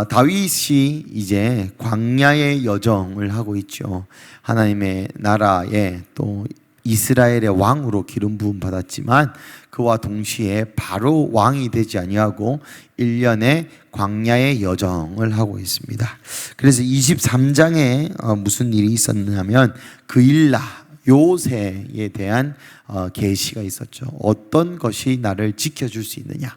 다윗이 이제 광야의 여정을 하고 있죠. 하나님의 나라에 또 이스라엘의 왕으로 기름 부음 받았지만 그와 동시에 바로 왕이 되지 아니하고 1년의 광야의 여정을 하고 있습니다. 그래서 23장에 무슨 일이 있었냐면 그일라 요새에 대한 계시가 있었죠. 어떤 것이 나를 지켜줄 수 있느냐.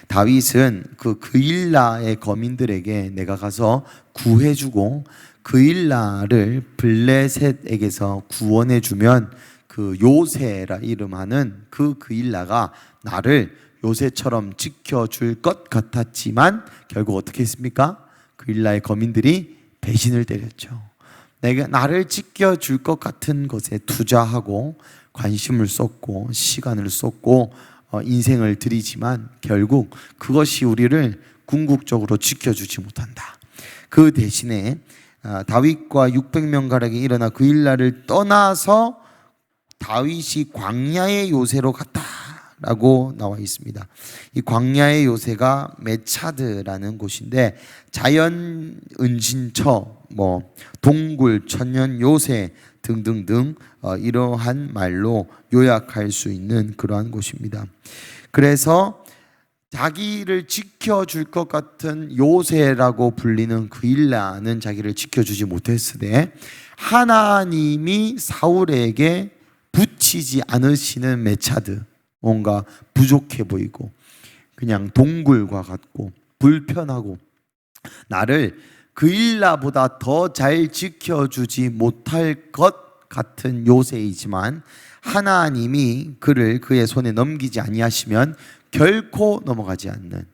다윗은 그일라의 거민들에게 내가 가서 구해주고 그일라를 블레셋에게서 구원해주면 그 요새라 이름하는 그일라가 나를 요새처럼 지켜줄 것 같았지만 결국 어떻게 했습니까? 그일라의 거민들이 배신을 때렸죠. 나를 지켜줄 것 같은 것에 투자하고 관심을 쏟고 시간을 쏟고 인생을 들이지만 결국 그것이 우리를 궁극적으로 지켜주지 못한다. 그 대신에 다윗과 600명 가량이 일어나 그일라를 떠나서 다윗이 광야의 요새로 갔다라고 나와 있습니다. 이 광야의 요새가 메차드라는 곳인데 자연 은신처, 동굴, 천년 요새 등등등 이러한 말로 요약할 수 있는 그러한 곳입니다. 그래서 자기를 지켜줄 것 같은 요새라고 불리는 그일라는 자기를 지켜주지 못했으되 하나님이 사울에게 붙이지 않으시는 메차드, 뭔가 부족해 보이고 그냥 동굴과 같고 불편하고 나를 그일라보다 더 잘 지켜주지 못할 것 같은 요새이지만 하나님이 그를 그의 손에 넘기지 아니하시면 결코 넘어가지 않는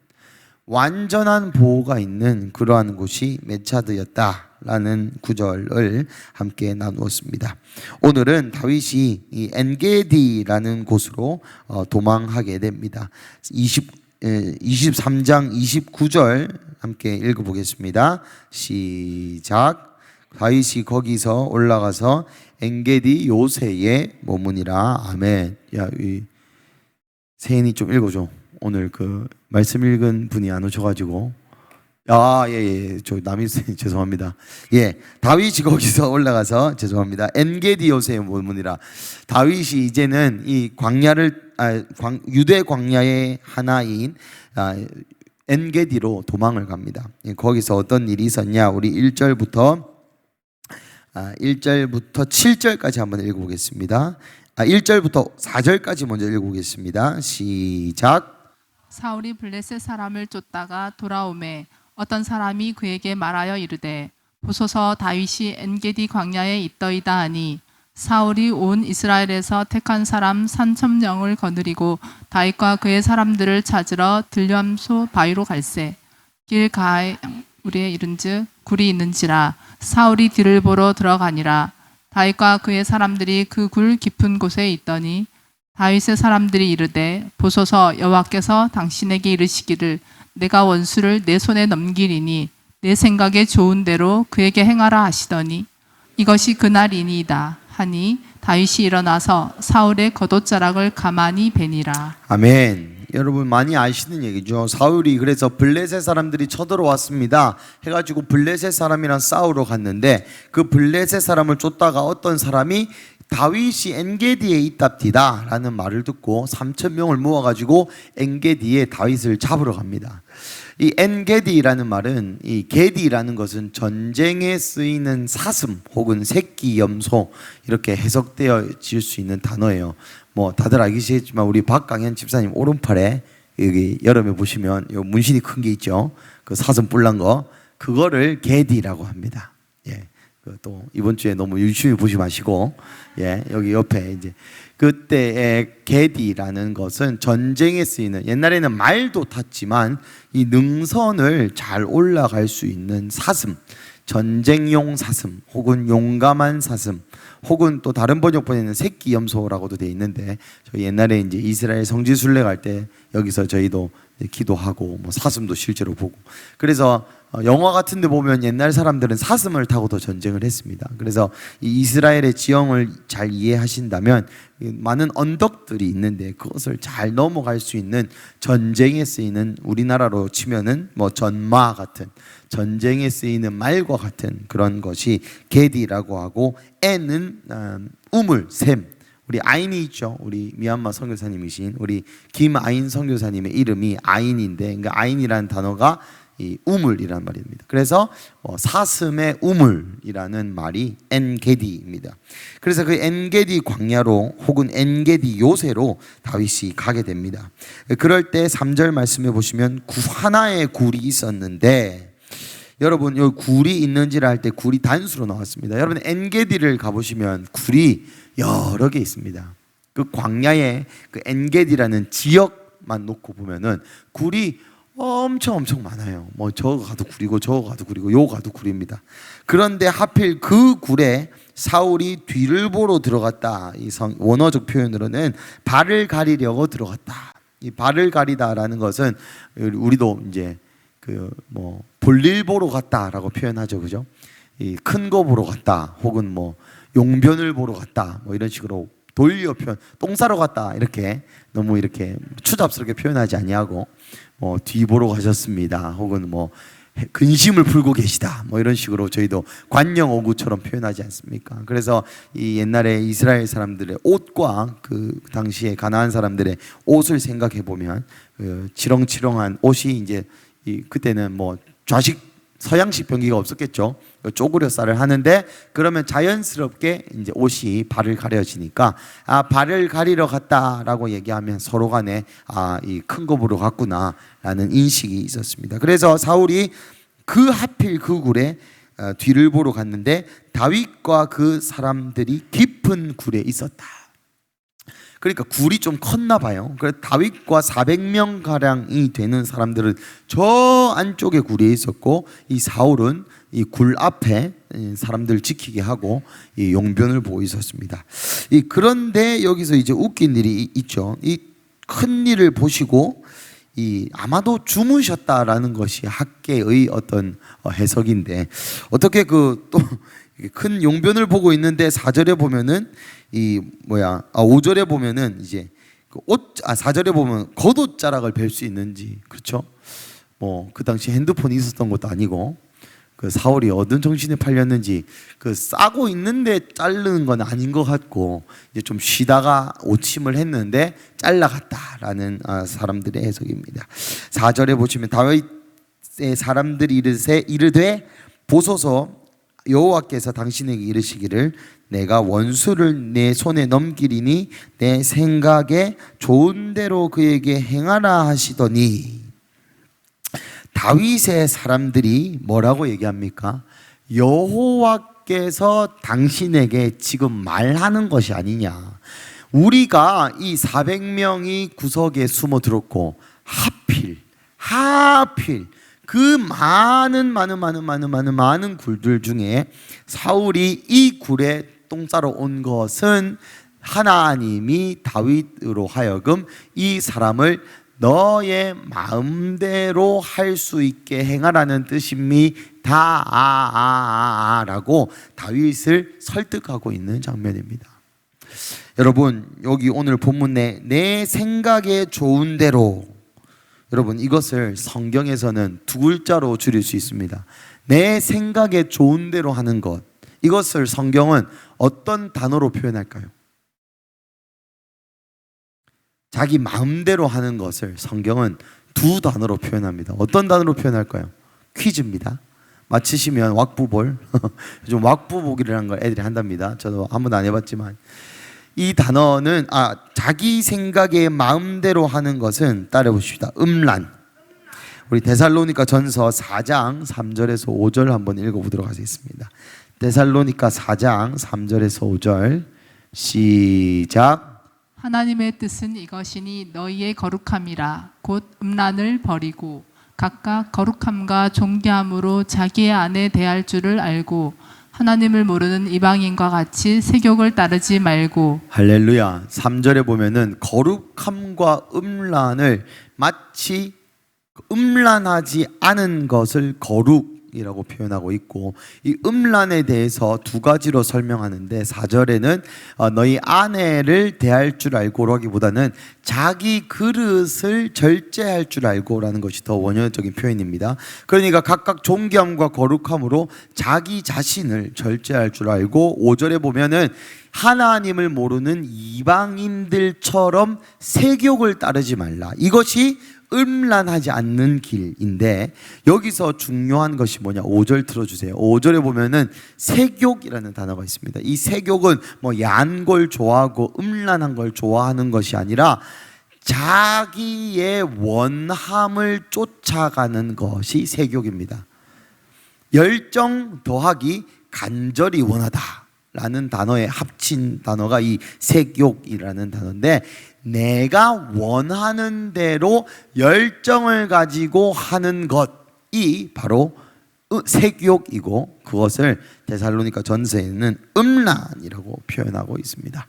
완전한 보호가 있는 그러한 곳이 메차드였다라는 구절을 함께 나누었습니다. 오늘은 다윗이 이 엔게디라는 곳으로 도망하게 됩니다. 23장 29절 함께 읽어보겠습니다. 시작. 다윗이 거기서 올라가서 엔게디 요새에 머무니라. 아멘. 이 세인이 좀 읽어줘. 오늘 그 말씀 읽은 분이 안 오셔가지고. 예. 저 남이 죄송합니다. 예, 다윗이 거기서 올라가서 죄송합니다. 엔게디 요새에 머무니라. 다윗이 이제는 이 유대 광야의 하나인 엔게디로 도망을 갑니다. 거기서 어떤 일이 있었냐? 우리 1절부터 7절까지 한번 읽어보겠습니다. 1절부터 4절까지 먼저 읽어보겠습니다. 시작. 사울이 블레셋 사람을 쫓다가 돌아오매 어떤 사람이 그에게 말하여 이르되 보소서 다윗이 엔게디 광야에 있더이다 하니 사울이 온 이스라엘에서 택한 사람 3,000명을 거느리고 다윗과 그의 사람들을 찾으러 들려함소 바위로 갈새 길가에 우리에 이른즉 굴이 있는지라 사울이 뒤를 보러 들어가니라. 다윗과 그의 사람들이 그 굴 깊은 곳에 있더니 다윗의 사람들이 이르되 보소서 여호와께서 당신에게 이르시기를 내가 원수를 내 손에 넘기리니 내 생각에 좋은 대로 그에게 행하라 하시더니 이것이 그날이니이다 하니 다윗이 일어나서 사울의 겉옷자락을 가만히 베니라. 아멘. 여러분 많이 아시는 얘기죠. 사울이 그래서 블레셋 사람들이 쳐들어왔습니다 해가지고 블레셋 사람이랑 싸우러 갔는데 그 블레셋 사람을 쫓다가 어떤 사람이 다윗이 엔게디에 있답디다 라는 말을 듣고 3,000명을 모아가지고 엔게디에 다윗을 잡으러 갑니다. 이 엔게디라는 말은 이 게디라는 것은 전쟁에 쓰이는 사슴 혹은 새끼 염소 이렇게 해석되어질 수 있는 단어예요. 다들 알겠지만 우리 박강현 집사님 오른팔에 여기 여름에 보시면 요 문신이 큰 게 있죠. 그 사슴 뿔난 거 그거를 게디라고 합니다. 예. 또 이번 주에 너무 유심히 보지 마시고 여기 옆에 이제 그때의 게디라는 것은 전쟁에 쓰이는 옛날에는 말도 탔지만 이 능선을 잘 올라갈 수 있는 사슴, 전쟁용 사슴 혹은 용감한 사슴 혹은 또 다른 번역본에는 새끼 염소라고도 돼 있는데 저희 옛날에 이제 이스라엘 성지순례 갈 때 여기서 저희도 기도하고 사슴도 실제로 보고 그래서 영화 같은 데 보면 옛날 사람들은 사슴을 타고도 전쟁을 했습니다. 그래서 이 이스라엘의 지형을 잘 이해하신다면 많은 언덕들이 있는데 그것을 잘 넘어갈 수 있는 전쟁에 쓰이는, 우리나라로 치면은 뭐 전마 같은, 전쟁에 쓰이는 말과 같은 그런 것이 게디라고 하고, 애는 우물, 샘. 우리 아인이 있죠. 우리 미얀마 선교사님이신 우리 김아인 선교사님의 이름이 아인인데, 그러니까 아인이라는 단어가 이 우물이라는 말입니다. 그래서 사슴의 우물이라는 말이 엔게디입니다. 그래서 그 엔게디 광야로 혹은 엔게디 요새로 다윗이 가게 됩니다. 그럴 때 3절 말씀해 보시면 하나의 굴이 있었는데, 여러분 여기 굴이 있는지를 할 때 굴이 단수로 나왔습니다. 여러분 엔게디를 가보시면 굴이 여러 개 있습니다. 그 광야에 그 엔게디라는 지역만 놓고 보면은 굴이 엄청 많아요. 뭐 저거 가도 굴이고 저거 가도 굴이고 요 가도 굴입니다. 그런데 하필 그 굴에 사울이 뒤를 보러 들어갔다. 이 원어적 표현으로는 발을 가리려고 들어갔다. 이 발을 가리다라는 것은 우리도 이제 그 뭐 볼일 보러 갔다라고 표현하죠, 그죠? 이 큰 거 보러 갔다, 혹은 뭐 용변을 보러 갔다, 뭐 이런 식으로 돌려 표현, 똥 싸러 갔다, 이렇게 너무 이렇게 추잡스럽게 표현하지 아니하고 뒤 보러 가셨습니다, 혹은 뭐 근심을 풀고 계시다, 뭐 이런 식으로 저희도 관영 오구처럼 표현하지 않습니까? 그래서 이 옛날에 이스라엘 사람들의 옷과 그 당시에 가나안 사람들의 옷을 생각해 보면 그 치렁치렁한 옷이 이제 그때는 뭐 좌식 서양식 변기가 없었겠죠. 쪼그려 쌀을 하는데, 그러면 자연스럽게 이제 옷이 발을 가려지니까 발을 가리러 갔다라고 얘기하면 서로 간에 이 큰 거 보러 갔구나라는 인식이 있었습니다. 그래서 사울이 하필 그 굴에 뒤를 보러 갔는데 다윗과 그 사람들이 깊은 굴에 있었다. 그러니까 굴이 좀 컸나 봐요. 그래서 다윗과 400명 가량이 되는 사람들은 저 안쪽에 굴에 있었고, 이 사울은 이 굴 앞에 사람들 지키게 하고 이 용변을 보고 있었습니다. 그런데 여기서 이제 웃긴 일이 있죠. 이 큰 일을 보시고 아마도 주무셨다라는 것이 학계의 어떤 해석인데, 어떻게 그 또 큰 용변을 보고 있는데 4절에 보면은 5절에 보면은 이제 4절에 보면 겉옷자락을 벨 수 있는지, 그렇죠? 뭐 그 당시 핸드폰이 있었던 것도 아니고, 그 사울이 어떤 정신에 팔렸는지 그 싸고 있는데 자르는 건 아닌 것 같고, 이제 좀 쉬다가 오침을 했는데 잘라갔다라는 사람들의 해석입니다. 4절에 보시면 다윗의 사람들이 이르되 보소서, 여호와께서 당신에게 이르시기를 내가 원수를 내 손에 넘기리니 내 생각에 좋은 대로 그에게 행하라 하시더니, 다윗의 사람들이 뭐라고 얘기합니까? 여호와께서 당신에게 지금 말하는 것이 아니냐. 우리가 이 400명이 구석에 숨어들었고 하필 그 많은 굴들 중에 사울이 이 굴에 똥 싸러 온 것은 하나님이 다윗으로 하여금 이 사람을 너의 마음대로 할 수 있게 행하라는 뜻입니다 라고 다윗을 설득하고 있는 장면입니다. 여러분, 여기 오늘 본문에 내 생각에 좋은 대로, 여러분 이것을 성경에서는 두 글자로 줄일 수 있습니다. 내 생각에 좋은 대로 하는 것, 이것을 성경은 어떤 단어로 표현할까요? 자기 마음대로 하는 것을 성경은 두 단어로 표현합니다. 어떤 단어로 표현할까요? 퀴즈입니다. 맞히시면 왁부볼 요즘 왁부보기라는 걸 애들이 한답니다. 저도 한 번도 안 해봤지만, 이 단어는 자기 생각에 마음대로 하는 것은 따라 보십시다. 음란. 우리 데살로니가 전서 4장 3절에서 5절 한번 읽어보도록 하겠습니다. 데살로니가 4장 3절에서 5절 시작. 하나님의 뜻은 이것이니 너희의 거룩함이라 곧 음란을 버리고 각각 거룩함과 존귀함으로 자기의 아내 대할 줄을 알고 하나님을 모르는 이방인과 같이 세욕을 따르지 말고. 할렐루야. 3절에 보면은 거룩함과 음란을 마치 음란하지 않은 것을 거룩이라고 표현하고 있고, 이 음란에 대해서 두 가지로 설명하는데 4절에는 너희 아내를 대할 줄 알고라기보다는 자기 그릇을 절제할 줄 알고라는 것이 더 원형적인 표현입니다. 그러니까 각각 존귀함과 거룩함으로 자기 자신을 절제할 줄 알고, 5절에 보면은 하나님을 모르는 이방인들처럼 세욕을 따르지 말라. 이것이 음란하지 않는 길인데, 여기서 중요한 것이 뭐냐? 5절 들어주세요. 5절에 보면은 세욕이라는 단어가 있습니다. 이 세욕은 뭐 야한 걸 좋아하고 음란한 걸 좋아하는 것이 아니라 자기의 원함을 쫓아가는 것이 세욕입니다. 열정 더하기 간절히 원하다 라는 단어에 합친 단어가 이 색욕이라는 단어인데, 내가 원하는 대로 열정을 가지고 하는 것이 바로 색욕이고, 그것을 데살로니가 전서에는 음란이라고 표현하고 있습니다.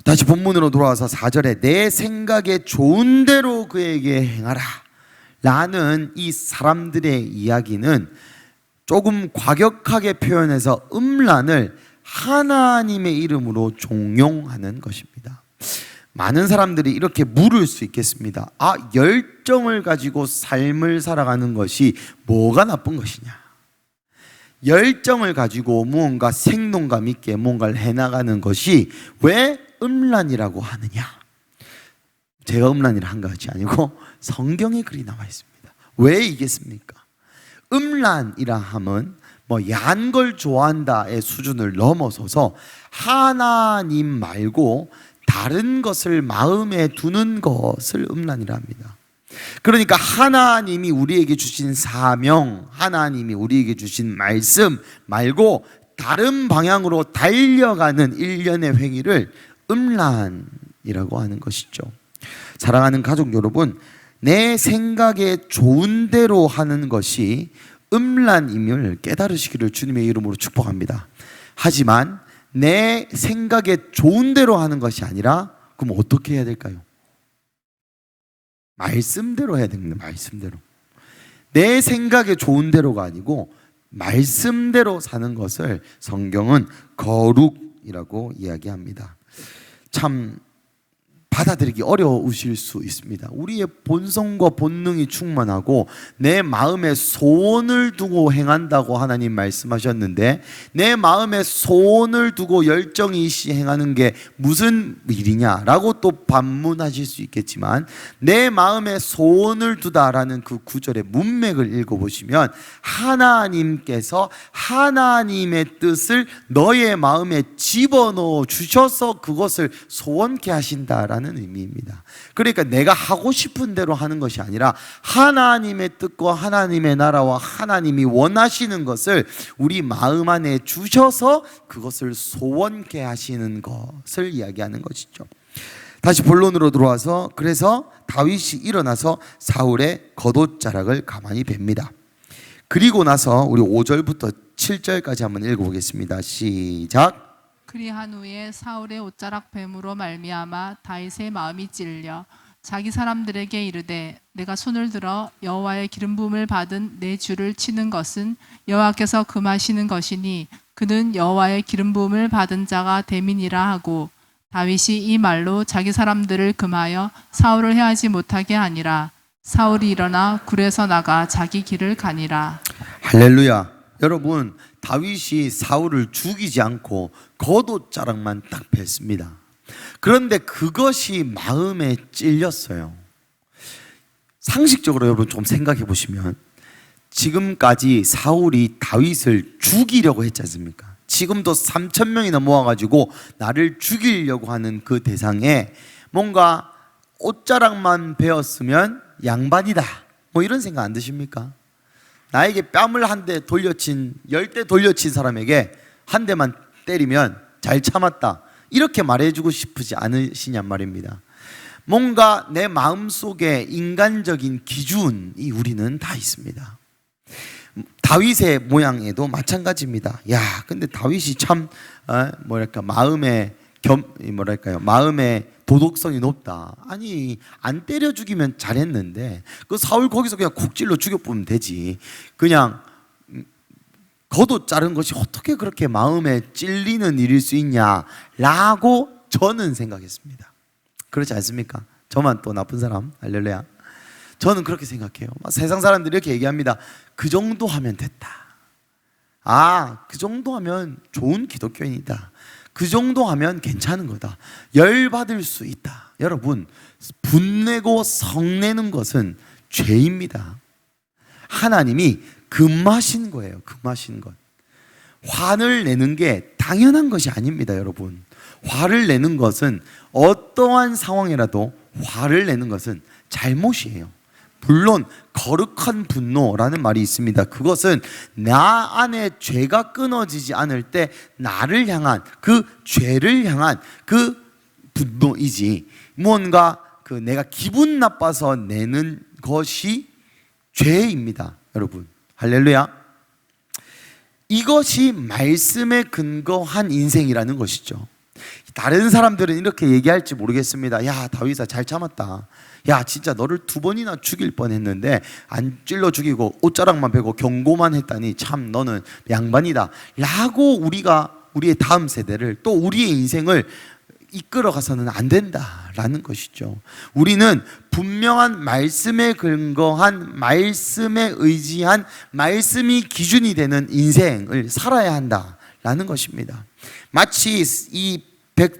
다시 본문으로 돌아와서 4절에 내 생각에 좋은 대로 그에게 행하라 라는 이 사람들의 이야기는 조금 과격하게 표현해서 음란을 하나님의 이름으로 종용하는 것입니다. 많은 사람들이 이렇게 물을 수 있겠습니다. 열정을 가지고 삶을 살아가는 것이 뭐가 나쁜 것이냐? 열정을 가지고 무언가 생동감 있게 뭔가를 해나가는 것이 왜 음란이라고 하느냐? 제가 음란이라 한 것이 아니고 성경에 글이 나와 있습니다. 왜 이겠습니까? 음란이라 함은 뭐 야한 걸 좋아한다의 수준을 넘어서서 하나님 말고 다른 것을 마음에 두는 것을 음란이라 합니다. 그러니까 하나님이 우리에게 주신 사명, 하나님이 우리에게 주신 말씀 말고 다른 방향으로 달려가는 일련의 행위를 음란이라고 하는 것이죠. 사랑하는 가족 여러분, 내 생각에 좋은 대로 하는 것이 음란임을 깨달으시기를 주님의 이름으로 축복합니다. 하지만 내 생각에 좋은 대로 하는 것이 아니라, 그럼 어떻게 해야 될까요? 말씀대로 해야 됩니다. 말씀대로. 내 생각에 좋은 대로가 아니고 말씀대로 사는 것을 성경은 거룩이라고 이야기합니다. 참 받아들이기 어려우실 수 있습니다. 우리의 본성과 본능이 충만하고 내 마음에 소원을 두고 행한다고 하나님 말씀하셨는데, 내 마음에 소원을 두고 열정이 있이 행하는 게 무슨 일이냐라고 또 반문하실 수 있겠지만, 내 마음에 소원을 두다라는 그 구절의 문맥을 읽어보시면 하나님께서 하나님의 뜻을 너의 마음에 집어넣어 주셔서 그것을 소원케 하신다라는 의미입니다. 그러니까 내가 하고 싶은 대로 하는 것이 아니라 하나님의 뜻과 하나님의 나라와 하나님이 원하시는 것을 우리 마음 안에 주셔서 그것을 소원케 하시는 것을 이야기하는 것이죠. 다시 본론으로 들어와서, 그래서 다윗이 일어나서 사울의 겉옷자락을 가만히 뵙니다. 그리고 나서 우리 5절부터 7절까지 한번 읽어보겠습니다. 시작. 그리한 후에 사울의 옷자락 뱀으로 말미암아 다윗의 마음이 찔려 자기 사람들에게 이르되, 내가 손을 들어 여호와의 기름 부음을 받은 내 주를 치는 것은 여호와께서 금하시는 것이니 그는 여호와의 기름 부음을 받은 자가 됨이니라 하고, 다윗이 이 말로 자기 사람들을 금하여 사울을 해하지 못하게 하니라. 사울이 일어나 굴에서 나가 자기 길을 가니라. 할렐루야. 여러분, 다윗이 사울을 죽이지 않고 겉옷자락만 딱 뺐습니다. 그런데 그것이 마음에 찔렸어요. 상식적으로 여러분 좀 생각해 보시면, 지금까지 사울이 다윗을 죽이려고 했지 않습니까? 지금도 3,000명이나 모아가지고 나를 죽이려고 하는 그 대상에 뭔가 옷자락만 베었으면 양반이다, 뭐 이런 생각 안 드십니까? 나에게 뺨을 한 대 돌려친, 10대 돌려친 사람에게 한 대만 때리면 잘 참았다, 이렇게 말해주고 싶으지 않으시냔 말입니다. 뭔가 내 마음속에 인간적인 기준이 우리는 다 있습니다. 다윗의 모양에도 마찬가지입니다. 마음에 마음에 도덕성이 높다. 아니, 안 때려 죽이면 잘했는데 그 사울 거기서 그냥 콕 찔러 죽여보면 되지. 그냥 겉옷 자른 것이 어떻게 그렇게 마음에 찔리는 일일 수 있냐라고 저는 생각했습니다. 그렇지 않습니까? 저만 또 나쁜 사람? 할렐루야. 저는 그렇게 생각해요. 세상 사람들이 이렇게 얘기합니다. 그 정도 하면 됐다. 아, 그 정도 하면 좋은 기독교인이다. 그 정도 하면 괜찮은 거다. 열받을 수 있다. 여러분, 분내고 성내는 것은 죄입니다. 하나님이 금하신 거예요. 금하신 것. 화를 내는 게 당연한 것이 아닙니다, 여러분. 화를 내는 것은 어떠한 상황이라도 화를 내는 것은 잘못이에요. 물론 거룩한 분노라는 말이 있습니다. 그것은 나 안에 죄가 끊어지지 않을 때 나를 향한 그 죄를 향한 그 분노이지, 뭔가 내가 기분 나빠서 내는 것이 죄입니다, 여러분. 할렐루야. 이것이 말씀에 근거한 인생이라는 것이죠. 다른 사람들은 이렇게 얘기할지 모르겠습니다. 야, 다윗아 잘 참았다. 야, 진짜 너를 2번이나 죽일 뻔했는데 안 찔러 죽이고 옷자락만 베고 경고만 했다니 참 너는 양반이다 라고 우리의 다음 세대를, 또 우리의 인생을 이끌어가서는 안 된다라는 것이죠. 우리는 분명한 말씀에 근거한, 말씀에 의지한, 말씀이 기준이 되는 인생을 살아야 한다라는 것입니다. 마치 이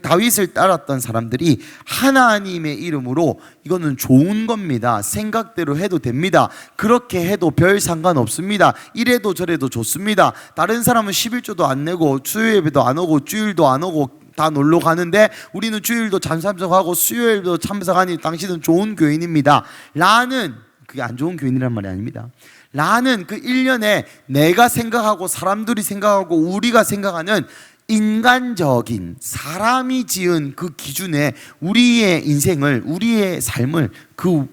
다윗을 따랐던 사람들이 하나님의 이름으로 이거는 좋은 겁니다, 생각대로 해도 됩니다, 그렇게 해도 별 상관없습니다, 이래도 저래도 좋습니다, 다른 사람은 11조도 안 내고 수요예배도 안 오고 주일도 안 오고 다 놀러 가는데 우리는 주일도 참석하고 수요일도 참석하니 당신은 좋은 교인입니다 라는, 그게 안 좋은 교인이란 말이 아닙니다, 라는 그 일련의 내가 생각하고 사람들이 생각하고 우리가 생각하는 인간적인 사람이 지은 그 기준에 우리의 인생을, 우리의 삶을 그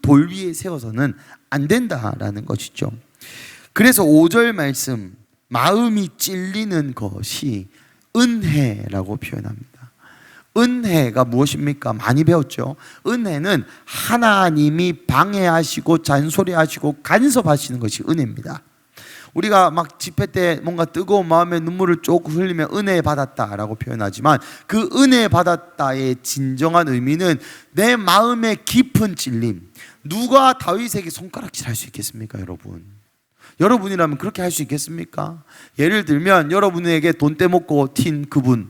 돌 위에 세워서는 안 된다라는 것이죠. 그래서 5절 말씀, 마음이 찔리는 것이 은혜라고 표현합니다. 은혜가 무엇입니까? 많이 배웠죠. 은혜는 하나님이 방해하시고 잔소리하시고 간섭하시는 것이 은혜입니다. 우리가 막 집회 때 뭔가 뜨거운 마음에 눈물을 조금 흘리면 은혜 받았다라고 표현하지만, 그 은혜 받았다의 진정한 의미는 내 마음의 깊은 찔림. 누가 다윗에게 손가락질 할 수 있겠습니까, 여러분? 여러분이라면 그렇게 할 수 있겠습니까? 예를 들면 여러분에게 돈 떼먹고 튄 그분,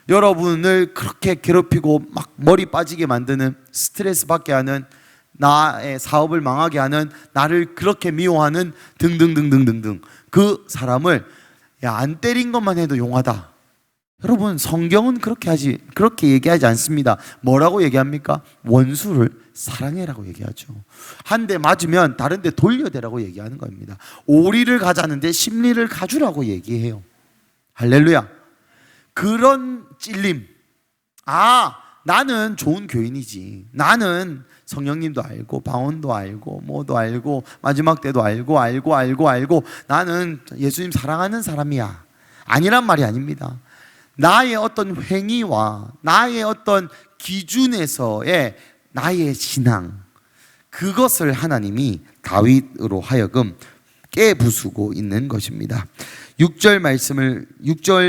여러분을 그렇게 괴롭히고 막 머리 빠지게 만드는, 스트레스 받게 하는, 나의 사업을 망하게 하는, 나를 그렇게 미워하는 등등등등등등, 그 사람을 야, 안 때린 것만 해도 용하다. 여러분, 성경은 그렇게 얘기하지 않습니다. 뭐라고 얘기합니까? 원수를 사랑해라고 얘기하죠. 한 대 맞으면 다른 데 돌려대라고 얘기하는 겁니다. 오리를 가자는데 십리를 가주라고 얘기해요. 할렐루야. 그런 찔림. 아, 나는 좋은 교인이지. 나는 성령님도 알고 방언도 알고 뭐도 알고 마지막 때도 알고 나는 예수님 사랑하는 사람이야. 아니란 말이 아닙니다. 나의 어떤 행위와 나의 어떤 기준에서의 나의 신앙, 그것을 하나님이 다윗으로 하여금 깨부수고 있는 것입니다. 6절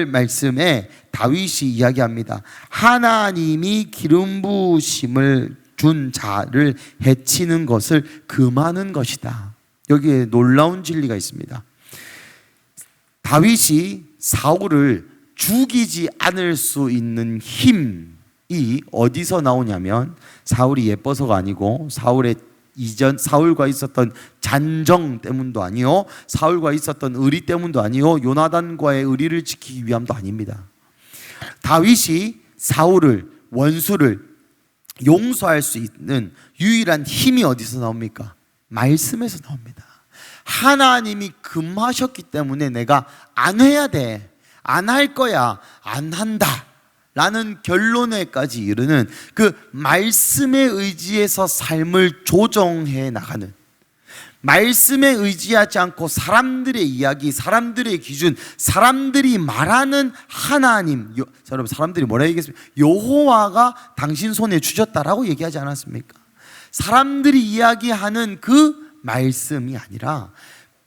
말씀에 다윗이 이야기합니다. 하나님이 기름 부으심을 준 자를 해치는 것을 금하는 것이다. 여기에 놀라운 진리가 있습니다. 다윗이 사울을 죽이지 않을 수 있는 힘이 어디서 나오냐면, 사울이 예뻐서가 아니고, 사울과 있었던 잔정 때문도 아니요, 사울과 있었던 의리 때문도 아니요, 요나단과의 의리를 지키기 위함도 아닙니다. 다윗이 사울을, 원수를 용서할 수 있는 유일한 힘이 어디서 나옵니까? 말씀에서 나옵니다. 하나님이 금하셨기 때문에 내가 안 해야 돼, 안 할 거야, 안 한다 라는 결론에까지 이르는 그 말씀에 의지해서 삶을 조정해 나가는, 말씀에 의지하지 않고 사람들의 이야기, 사람들의 기준, 사람들이 말하는 하나님, 여러분 사람들이 뭐라 얘기했습니까? 여호와가 당신 손에 주셨다라고 얘기하지 않았습니까? 사람들이 이야기하는 그 말씀이 아니라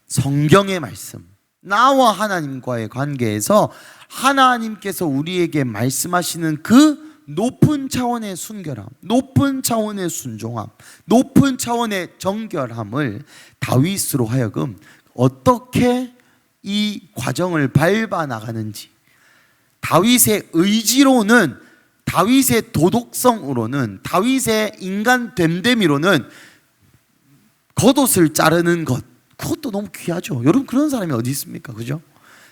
성경의 말씀, 나와 하나님과의 관계에서 하나님께서 우리에게 말씀하시는 그 높은 차원의 순결함, 높은 차원의 순종함, 높은 차원의 정결함을 다윗으로 하여금 어떻게 이 과정을 밟아 나가는지, 다윗의 의지로는, 다윗의 도덕성으로는, 다윗의 인간 됨됨이로는 겉옷을 자르는 것, 그것도 너무 귀하죠. 여러분 그런 사람이 어디 있습니까? 그죠?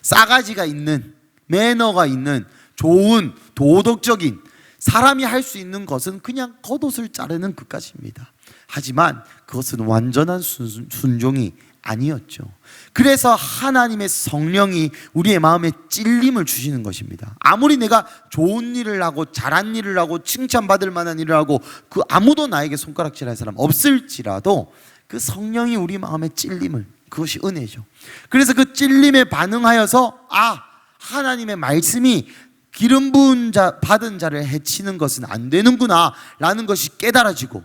싸가지가 있는, 매너가 있는, 좋은 도덕적인 사람이 할 수 있는 것은 그냥 겉옷을 자르는 것까지입니다. 하지만 그것은 완전한 순종이 아니었죠. 그래서 하나님의 성령이 우리의 마음에 찔림을 주시는 것입니다. 아무리 내가 좋은 일을 하고 잘한 일을 하고 칭찬받을 만한 일을 하고 그 아무도 나에게 손가락질할 사람 없을지라도 그 성령이 우리 마음에 찔림을, 그것이 은혜죠. 그래서 그 찔림에 반응하여서 하나님의 말씀이 기름 부은 자, 받은 자를 해치는 것은 안 되는구나 라는 것이 깨달아지고,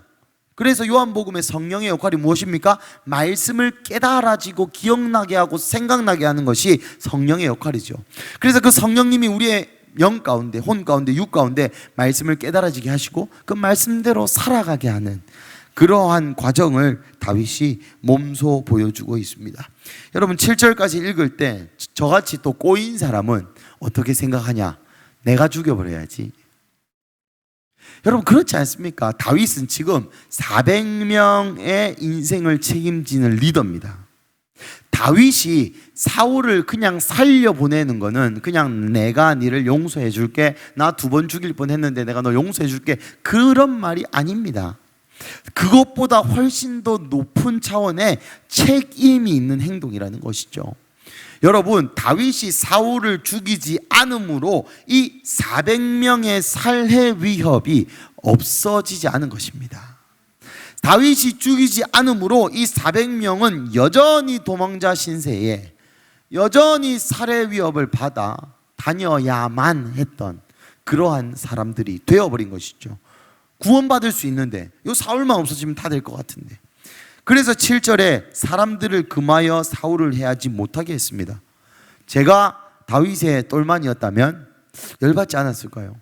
그래서 요한복음의 성령의 역할이 무엇입니까? 말씀을 깨달아지고 기억나게 하고 생각나게 하는 것이 성령의 역할이죠. 그래서 그 성령님이 우리의 영 가운데, 혼 가운데, 육 가운데 말씀을 깨달아지게 하시고 그 말씀대로 살아가게 하는 그러한 과정을 다윗이 몸소 보여주고 있습니다. 여러분 7절까지 읽을 때 저같이 또 꼬인 사람은 어떻게 생각하냐? 내가 죽여버려야지. 여러분 그렇지 않습니까? 다윗은 지금 400명의 인생을 책임지는 리더입니다. 다윗이 사울을 그냥 살려보내는 거는 그냥 내가 너를 용서해 줄게, 나 2번 죽일 뻔했는데 내가 너 용서해 줄게, 그런 말이 아닙니다. 그것보다 훨씬 더 높은 차원의 책임이 있는 행동이라는 것이죠. 여러분 다윗이 사울을 죽이지 않음으로 이 400명의 살해 위협이 없어지지 않은 것입니다. 다윗이 죽이지 않음으로 이 400명은 여전히 도망자 신세에 여전히 살해 위협을 받아 다녀야만 했던 그러한 사람들이 되어버린 것이죠. 구원받을 수 있는데 이 사울만 없어지면 다 될 것 같은데. 그래서 7절에 사람들을 금하여 사울을 해하지 못하게 했습니다. 제가 다윗의 똘만이었다면 열받지 않았을까요?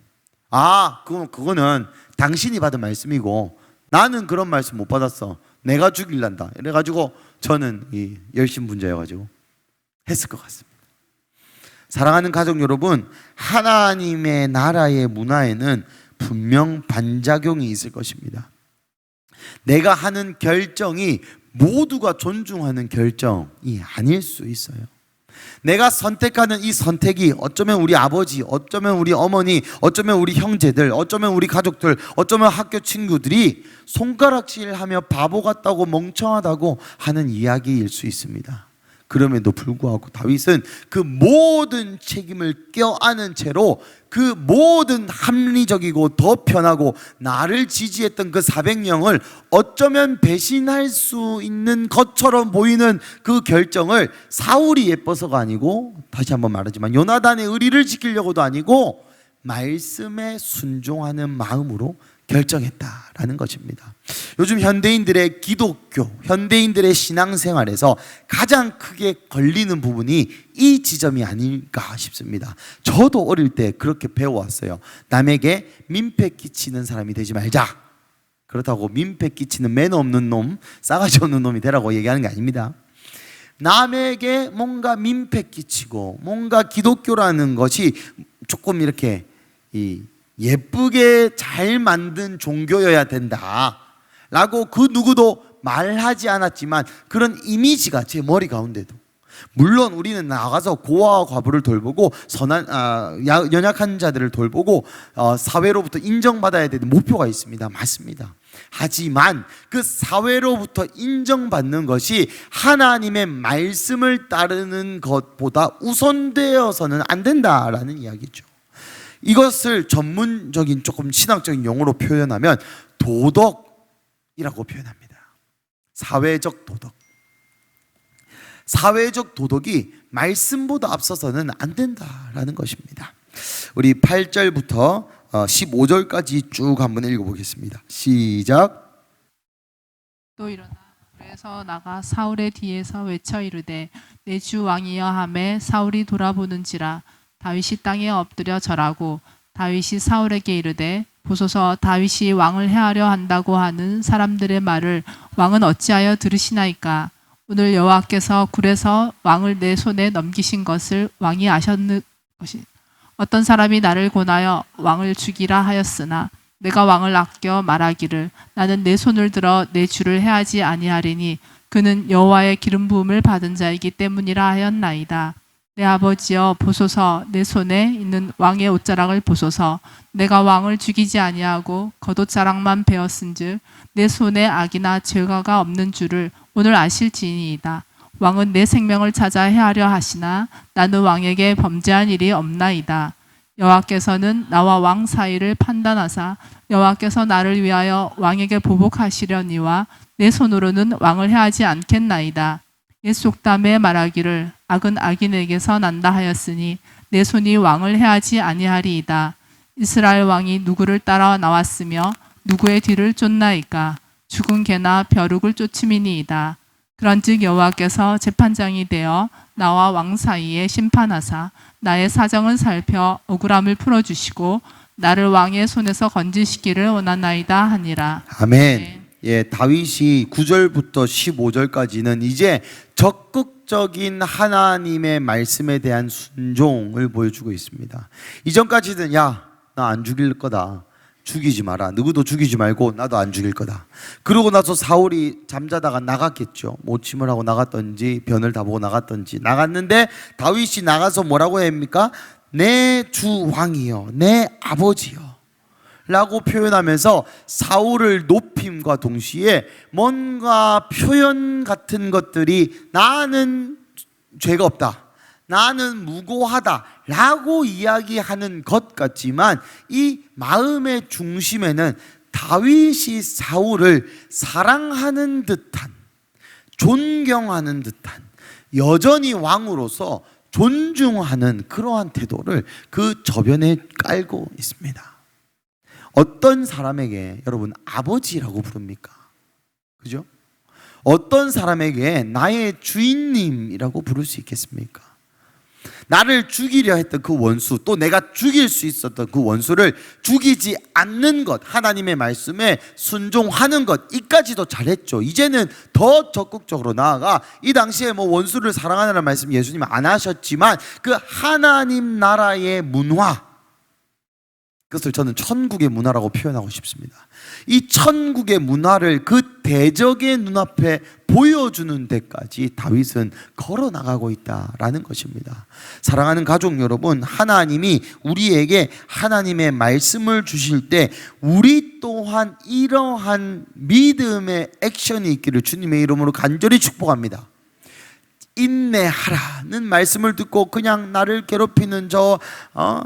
그거는 당신이 받은 말씀이고 나는 그런 말씀 못 받았어, 내가 죽일란다, 이래가지고 저는 이 열심분자여가지고 했을 것 같습니다. 사랑하는 가족 여러분, 하나님의 나라의 문화에는 분명 반작용이 있을 것입니다. 내가 하는 결정이 모두가 존중하는 결정이 아닐 수 있어요. 내가 선택하는 이 선택이 어쩌면 우리 아버지, 어쩌면 우리 어머니, 어쩌면 우리 형제들, 어쩌면 우리 가족들, 어쩌면 학교 친구들이 손가락질하며 바보 같다고 멍청하다고 하는 이야기일 수 있습니다. 그럼에도 불구하고 다윗은 그 모든 책임을 껴안은 채로 그 모든 합리적이고 더 편하고 나를 지지했던 그 400명을 어쩌면 배신할 수 있는 것처럼 보이는 그 결정을 사울이 예뻐서가 아니고, 다시 한번 말하지만 요나단의 의리를 지키려고도 아니고 말씀에 순종하는 마음으로 결정했다라는 것입니다. 요즘 현대인들의 기독교, 현대인들의 신앙생활에서 가장 크게 걸리는 부분이 이 지점이 아닐까 싶습니다. 저도 어릴 때 그렇게 배워왔어요. 남에게 민폐 끼치는 사람이 되지 말자. 그렇다고 민폐 끼치는 매너 없는 놈, 싸가지 없는 놈이 되라고 얘기하는 게 아닙니다. 남에게 뭔가 민폐 끼치고 뭔가 기독교라는 것이 조금 이렇게 예쁘게 잘 만든 종교여야 된다 라고 그 누구도 말하지 않았지만 그런 이미지가 제 머리 가운데도, 물론 우리는 나가서 고아와 과부를 돌보고 연약한 자들을 돌보고 사회로부터 인정받아야 되는 목표가 있습니다. 맞습니다. 하지만 그 사회로부터 인정받는 것이 하나님의 말씀을 따르는 것보다 우선되어서는 안 된다라는 이야기죠. 이것을 전문적인 조금 신학적인 용어로 표현하면 도덕이라고 표현합니다. 사회적 도덕. 사회적 도덕이 말씀보다 앞서서는 안 된다라는 것입니다. 우리 8절부터 15절까지 쭉 한번 읽어보겠습니다. 시작. 또 일어나 그래서 나가 사울의 뒤에서 외쳐 이르되 내 주 왕이여 하매 사울이 돌아보는지라 다윗이 땅에 엎드려 절하고 다윗이 사울에게 이르되 보소서 다윗이 왕을 해하려 한다고 하는 사람들의 말을 왕은 어찌하여 들으시나이까. 오늘 여호와께서 굴에서 왕을 내 손에 넘기신 것을 왕이 아셨는 것이 어떤 사람이 나를 권하여 왕을 죽이라 하였으나 내가 왕을 아껴 말하기를 나는 내 손을 들어 내 주를 해하지 아니하리니 그는 여호와의 기름 부음을 받은 자이기 때문이라 하였나이다. 내 아버지여 보소서 내 손에 있는 왕의 옷자락을 보소서. 내가 왕을 죽이지 아니하고 겉옷자락만 베었은즉 내 손에 악이나 죄가가 없는 줄을 오늘 아실지니이다. 왕은 내 생명을 찾아 해하려 하시나 나는 왕에게 범죄한 일이 없나이다. 여호와께서는 나와 왕 사이를 판단하사 여호와께서 나를 위하여 왕에게 보복하시려니와 내 손으로는 왕을 해하지 않겠나이다. 옛 속담에 말하기를 악은 악인에게서 난다 하였으니 내 손이 왕을 해하지 아니하리이다. 이스라엘 왕이 누구를 따라 나왔으며 누구의 뒤를 쫓나이까. 죽은 개나 벼룩을 쫓음이니이다. 그런즉 여호와께서 재판장이 되어 나와 왕 사이에 심판하사 나의 사정을 살펴 억울함을 풀어주시고 나를 왕의 손에서 건지시기를 원하나이다 하니라. 아멘. 네. 예, 다윗이 9절부터 15절까지는 이제 적극적인 하나님의 말씀에 대한 순종을 보여주고 있습니다. 이전까지는 야, 나 안 죽일 거다. 죽이지 마라. 누구도 죽이지 말고 나도 안 죽일 거다. 그러고 나서 사울이 잠자다가 나갔겠죠. 모침을 하고 나갔던지 변을 다 보고 나갔던지 나갔는데 다윗이 나가서 뭐라고 합니까? 내 주 왕이여, 내 아버지여 라고 표현하면서 사울을 높임과 동시에 뭔가 표현 같은 것들이 나는 죄가 없다, 나는 무고하다 라고 이야기하는 것 같지만 이 마음의 중심에는 다윗이 사울을 사랑하는 듯한, 존경하는 듯한, 여전히 왕으로서 존중하는 그러한 태도를 그 저변에 깔고 있습니다. 어떤 사람에게 여러분 아버지라고 부릅니까? 그죠? 어떤 사람에게 나의 주인님이라고 부를 수 있겠습니까? 나를 죽이려 했던 그 원수, 또 내가 죽일 수 있었던 그 원수를 죽이지 않는 것, 하나님의 말씀에 순종하는 것, 이까지도 잘했죠. 이제는 더 적극적으로 나아가 이 당시에 뭐 원수를 사랑하라는 말씀 예수님 안 하셨지만 그 하나님 나라의 문화, 그것을 저는 천국의 문화라고 표현하고 싶습니다. 이 천국의 문화를 그 대적의 눈앞에 보여주는 데까지 다윗은 걸어 나가고 있다라는 것입니다. 사랑하는 가족 여러분, 하나님이 우리에게 하나님의 말씀을 주실 때 우리 또한 이러한 믿음의 액션이 있기를 주님의 이름으로 간절히 축복합니다. 인내하라는 말씀을 듣고 그냥 나를 괴롭히는 저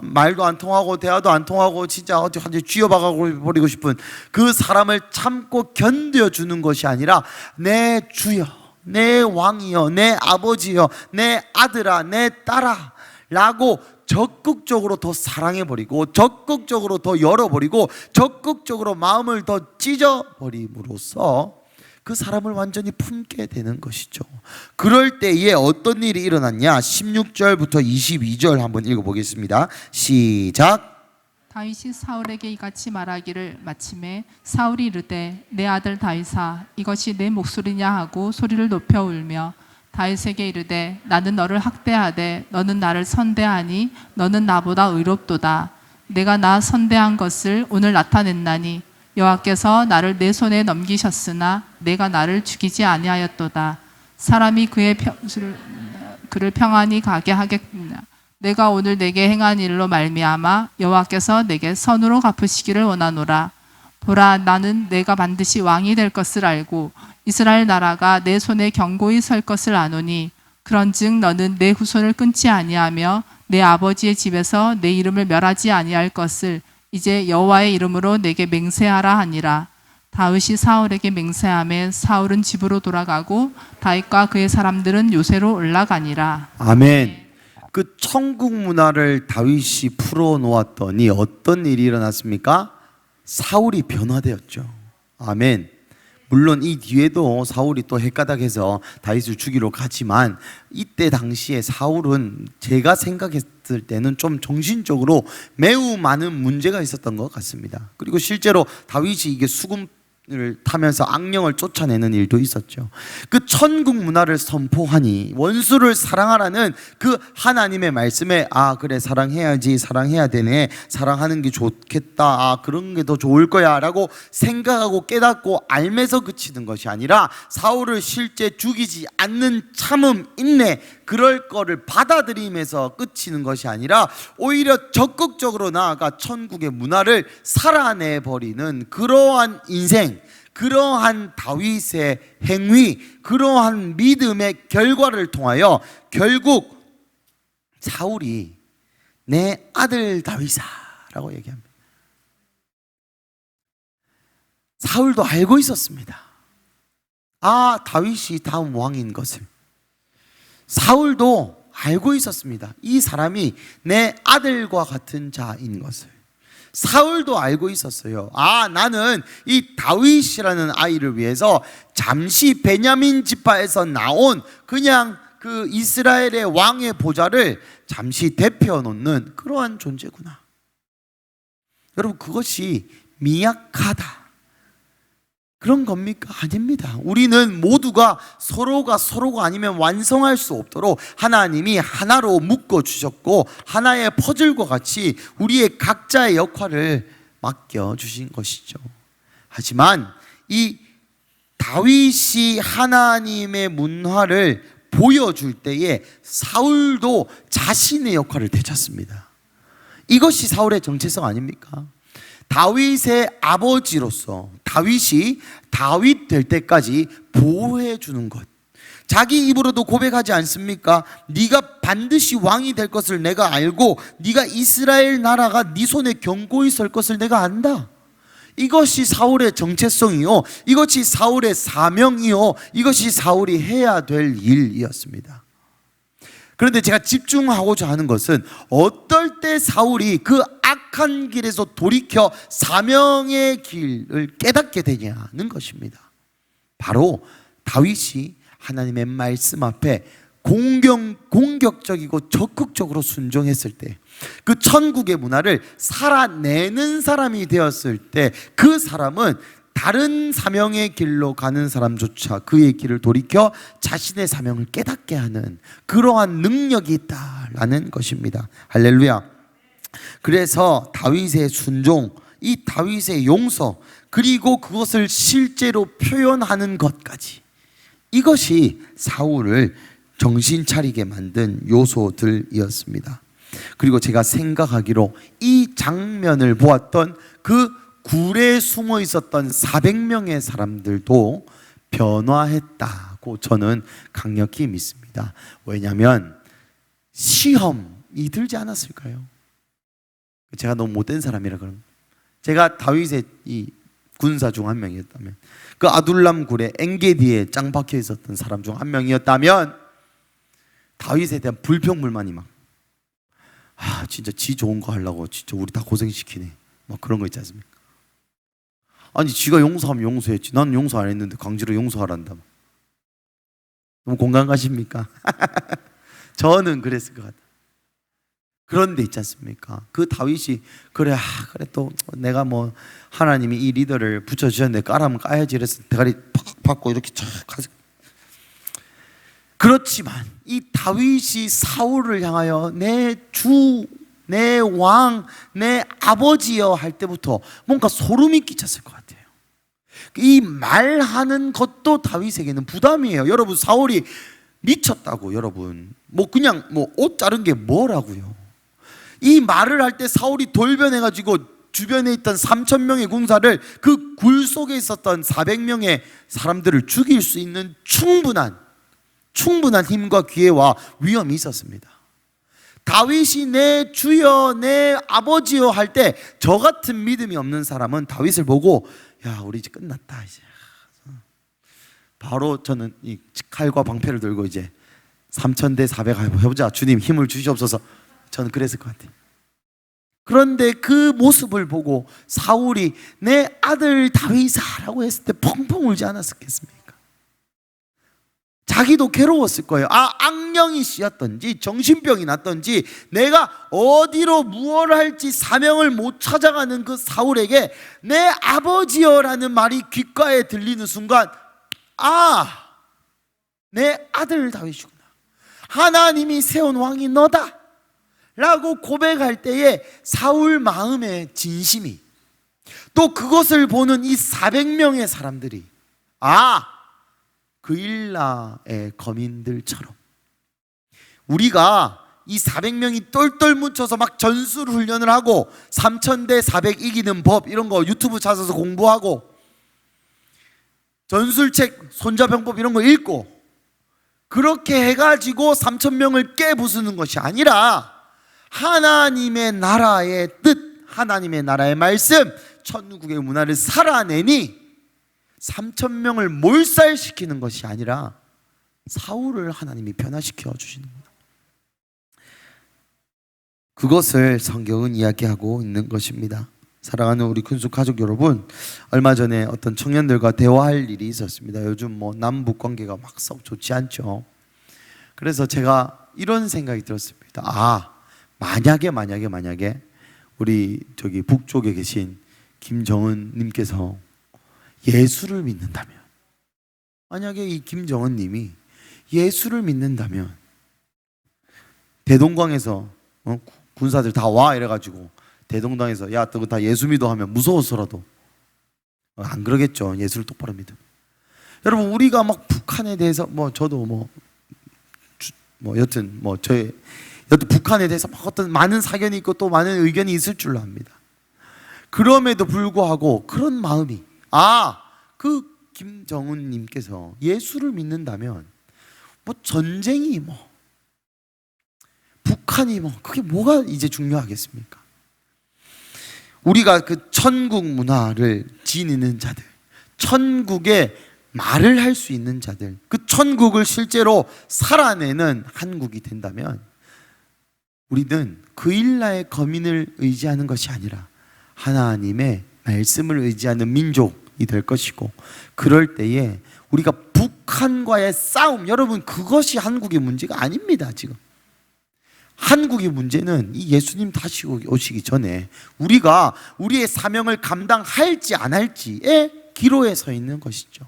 말도 안 통하고 대화도 안 통하고 진짜 어디 쥐어박아 버리고 싶은 그 사람을 참고 견뎌주는 것이 아니라 내 주여, 내 왕이여, 내 아버지여, 내 아들아, 내 딸아 라고 적극적으로 더 사랑해버리고 적극적으로 더 열어버리고 적극적으로 마음을 더 찢어버림으로써 그 사람을 완전히 품게 되는 것이죠. 그럴 때에 어떤 일이 일어났냐? 16절부터 22절 한번 읽어보겠습니다. 시작. 다윗이 사울에게 이같이 말하기를 마침에 사울이 이르되 내 아들 다윗아 이것이 내 목소리냐 하고 소리를 높여 울며 다윗에게 이르되 나는 너를 학대하되 너는 나를 선대하니 너는 나보다 의롭도다. 내가 나 선대한 것을 오늘 나타냈나니 여호와께서 나를 내 손에 넘기셨으나 내가 나를 죽이지 아니하였도다. 사람이 그를 평안히 가게 하겠느냐. 내가 오늘 내게 행한 일로 말미암아 여호와께서 내게 선으로 갚으시기를 원하노라. 보라, 나는 내가 반드시 왕이 될 것을 알고 이스라엘 나라가 내 손에 견고히 설 것을 아노니 그런즉 너는 내 후손을 끊지 아니하며 내 아버지의 집에서 내 이름을 멸하지 아니할 것을 이제 여호와의 이름으로 내게 맹세하라 하니라. 다윗이 사울에게 맹세하며 사울은 집으로 돌아가고 다윗과 그의 사람들은 요새로 올라가니라. 아멘. 그 천국 문화를 다윗이 풀어놓았더니 어떤 일이 일어났습니까? 사울이 변화되었죠. 아멘. 물론 이 뒤에도 사울이 또 헷가닥해서 다윗을 죽이러 가지만 이때 당시에 사울은 제가 생각했을 때는 좀 정신적으로 매우 많은 문제가 있었던 것 같습니다. 그리고 실제로 다윗이 이게 수금을 타면서 악령을 쫓아내는 일도 있었죠. 그 천국 문화를 선포하니 원수를 사랑하라는 그 하나님의 말씀에 아 그래 사랑해야지, 사랑해야 되네, 사랑하는 게 좋겠다, 아 그런 게 더 좋을 거야 라고 생각하고 깨닫고 알면서 그치는 것이 아니라 사울을 실제 죽이지 않는 참음, 인내, 그럴 거를 받아들이면서 끝이는 것이 아니라 오히려 적극적으로 나아가 천국의 문화를 살아내버리는 그러한 인생, 그러한 다윗의 행위, 그러한 믿음의 결과를 통하여 결국 사울이 내 아들 다윗아 라고 얘기합니다. 사울도 알고 있었습니다. 아, 다윗이 다음 왕인 것을. 사울도 알고 있었습니다. 이 사람이 내 아들과 같은 자인 것을. 사울도 알고 있었어요. 아, 나는 이 다윗이라는 아이를 위해서 잠시 베냐민 지파에서 나온 그냥 그 이스라엘의 왕의 보좌를 잠시 대표 놓는 그러한 존재구나. 여러분, 그것이 미약하다 그런 겁니까? 아닙니다. 우리는 모두가 서로가 아니면 완성할 수 없도록 하나님이 하나로 묶어 주셨고 하나의 퍼즐과 같이 우리의 각자의 역할을 맡겨 주신 것이죠. 하지만 이 다윗이 하나님의 문화를 보여줄 때에 사울도 자신의 역할을 되찾습니다. 이것이 사울의 정체성 아닙니까? 다윗의 아버지로서 다윗이 다윗 될 때까지 보호해 주는 것. 자기 입으로도 고백하지 않습니까? 네가 반드시 왕이 될 것을 내가 알고 네가 이스라엘 나라가 네 손에 견고히 설 것을 내가 안다. 이것이 사울의 정체성이요, 이것이 사울의 사명이요, 이것이 사울이 해야 될 일이었습니다. 그런데 제가 집중하고자 하는 것은 어떨 때 사울이 그 악한 길에서 돌이켜 사명의 길을 깨닫게 되냐는 것입니다. 바로 다윗이 하나님의 말씀 앞에 공격적이고 적극적으로 순종했을 때, 그 천국의 문화를 살아내는 사람이 되었을 때, 그 사람은 다른 사명의 길로 가는 사람조차 그의 길을 돌이켜 자신의 사명을 깨닫게 하는 그러한 능력이 있다라는 것입니다. 할렐루야. 그래서 다윗의 순종, 이 다윗의 용서, 그리고 그것을 실제로 표현하는 것까지, 이것이 사울을 정신 차리게 만든 요소들이었습니다. 그리고 제가 생각하기로 이 장면을 보았던 그 굴에 숨어 있었던 400명의 사람들도 변화했다고 저는 강력히 믿습니다. 왜냐하면 시험이 들지 않았을까요? 제가 너무 못된 사람이라 그런, 제가 다윗의 이 군사 중 한 명이었다면, 그 아둘람 굴에 엔게디에 짱 박혀 있었던 사람 중 한 명이었다면, 다윗에 대한 불평불만이 막, 아 진짜 지 좋은 거 하려고 진짜 우리 다 고생시키네, 막 그런 거 있지 않습니까? 아니 지가 용서하면 용서했지, 나는 용서 안 했는데 강제로 용서하란다. 너무 공감 가십니까? 저는 그랬을 것 같아요. 그런데 있지 않습니까? 그 다윗이 그래 또 내가 뭐 하나님이 이 리더를 붙여주셨는데 까라면 까야지 이래서 대가리 팍 받고 이렇게 쫙 가서, 그렇지만 이 다윗이 사울을 향하여 내 주, 내 왕, 내 아버지여 할 때부터 뭔가 소름이 끼쳤을 것 같아요. 이 말하는 것도 다윗에게는 부담이에요. 여러분, 사울이 미쳤다고, 여러분. 뭐 그냥 뭐 옷 자른 게 뭐라고요. 이 말을 할 때 사울이 돌변해가지고 주변에 있던 3,000명의 군사를 그 굴 속에 있었던 400명의 사람들을 죽일 수 있는 충분한 힘과 기회와 위험이 있었습니다. 다윗이 내 주여 내 아버지여 할 때 저 같은 믿음이 없는 사람은 다윗을 보고 야, 우리 이제 끝났다 이제. 바로 저는 이 칼과 방패를 들고 이제 3,000대 400 해보자. 주님 힘을 주시옵소서. 저는 그랬을 것 같아요. 그런데 그 모습을 보고 사울이 내 아들 다윗아라고 했을 때 펑펑 울지 않았겠습니까? 자기도 괴로웠을 거예요. 악령이 씌었던지 정신병이 났던지 내가 어디로 무엇을 할지 사명을 못 찾아가는 그 사울에게 내 아버지여라는 말이 귓가에 들리는 순간 내 아들 다윗이구나. 하나님이 세운 왕이 너다 라고 고백할 때에 사울 마음의 진심이, 또 그것을 보는 이 400명의 사람들이 그일라의 거민들처럼 우리가 이 400명이 똘똘 뭉쳐서 막 전술 훈련을 하고 3,000대 400 이기는 법 이런 거 유튜브 찾아서 공부하고 전술책 손자병법 이런 거 읽고 그렇게 해가지고 3,000명을 깨부수는 것이 아니라 하나님의 나라의 뜻, 하나님의 나라의 말씀, 천국의 문화를 살아내니 3,000명을 몰살시키는 것이 아니라 사울을 하나님이 변화시켜 주시는 겁니다. 그것을 성경은 이야기하고 있는 것입니다. 사랑하는 우리 큰숙 가족 여러분, 얼마 전에 어떤 청년들과 대화할 일이 있었습니다. 요즘 남북 관계가 막 썩 좋지 않죠. 그래서 제가 이런 생각이 들었습니다. 만약에 우리 저기 북쪽에 계신 김정은 님께서 예수를 믿는다면, 만약에 이 김정은 님이 예수를 믿는다면 대동강에서 군사들 다 와 이래가지고 대동강에서 야, 너 다 예수 믿어 하면 무서워서라도 안 그러겠죠. 예수를 똑바로 믿으면. 여러분, 우리가 막 북한에 대해서 저도 여튼 북한에 대해서 막 어떤 많은 사견이 있고 또 많은 의견이 있을 줄로 압니다. 그럼에도 불구하고 그런 마음이 그 김정은 님께서 예수를 믿는다면 전쟁이 북한이 그게 뭐가 이제 중요하겠습니까? 우리가 그 천국 문화를 지니는 자들, 천국의 말을 할 수 있는 자들, 그 천국을 실제로 살아내는 한국이 된다면 우리는 그일라의 거민을 의지하는 것이 아니라 하나님의 말씀을 의지하는 민족이 될 것이고, 그럴 때에 우리가 북한과의 싸움, 여러분 그것이 한국의 문제가 아닙니다. 지금 한국의 문제는 이 예수님 다시 오시기 전에 우리가 우리의 사명을 감당할지 안 할지의 기로에 서 있는 것이죠.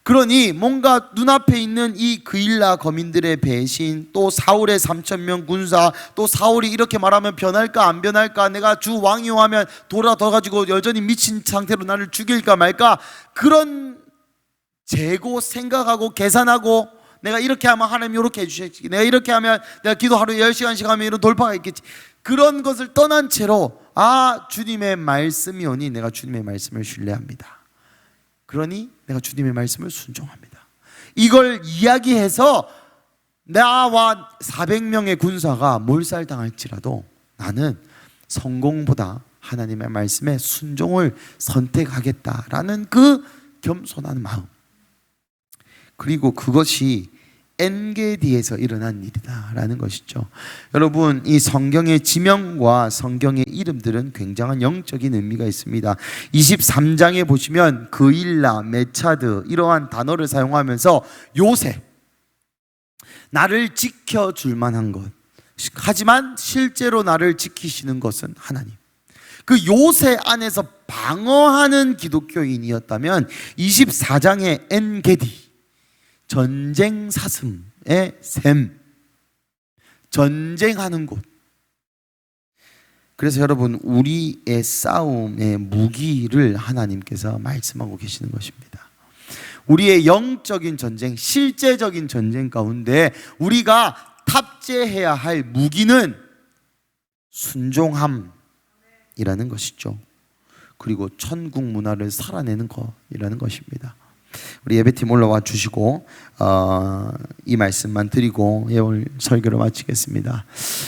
그러니 뭔가 눈앞에 있는 이 그일라 거민들의 배신, 또 사울의 3,000명 군사, 또 사울이 이렇게 말하면 변할까 안 변할까, 내가 주 왕이요 하면 돌아가지고 여전히 미친 상태로 나를 죽일까 말까, 그런 재고 생각하고 계산하고 내가 이렇게 하면 하나님이 이렇게 해주시겠지, 내가 이렇게 하면 내가 기도 하루에 10시간씩 하면 이런 돌파가 있겠지, 그런 것을 떠난 채로 주님의 말씀이 오니 내가 주님의 말씀을 신뢰합니다. 그러니 내가 주님의 말씀을 순종합니다. 이걸 이야기해서 나와 400명의 군사가 몰살당할지라도 나는 성공보다 하나님의 말씀에 순종을 선택하겠다라는 그 겸손한 마음, 그리고 그것이 엔게디에서 일어난 일이다라는 것이죠. 여러분, 이 성경의 지명과 성경의 이름들은 굉장한 영적인 의미가 있습니다. 23장에 보시면 그일라, 메차드 이러한 단어를 사용하면서 요새, 나를 지켜줄 만한 것, 하지만 실제로 나를 지키시는 것은 하나님, 그 요새 안에서 방어하는 기독교인이었다면 24장의 엔게디, 전쟁 사슴의 샘, 전쟁하는 곳. 그래서 여러분, 우리의 싸움의 무기를 하나님께서 말씀하고 계시는 것입니다. 우리의 영적인 전쟁, 실제적인 전쟁 가운데 우리가 탑재해야 할 무기는 순종함이라는 것이죠. 그리고 천국 문화를 살아내는 것이라는 것입니다. 우리 예배팀 올라와 주시고 이 말씀만 드리고 오늘 설교를 마치겠습니다.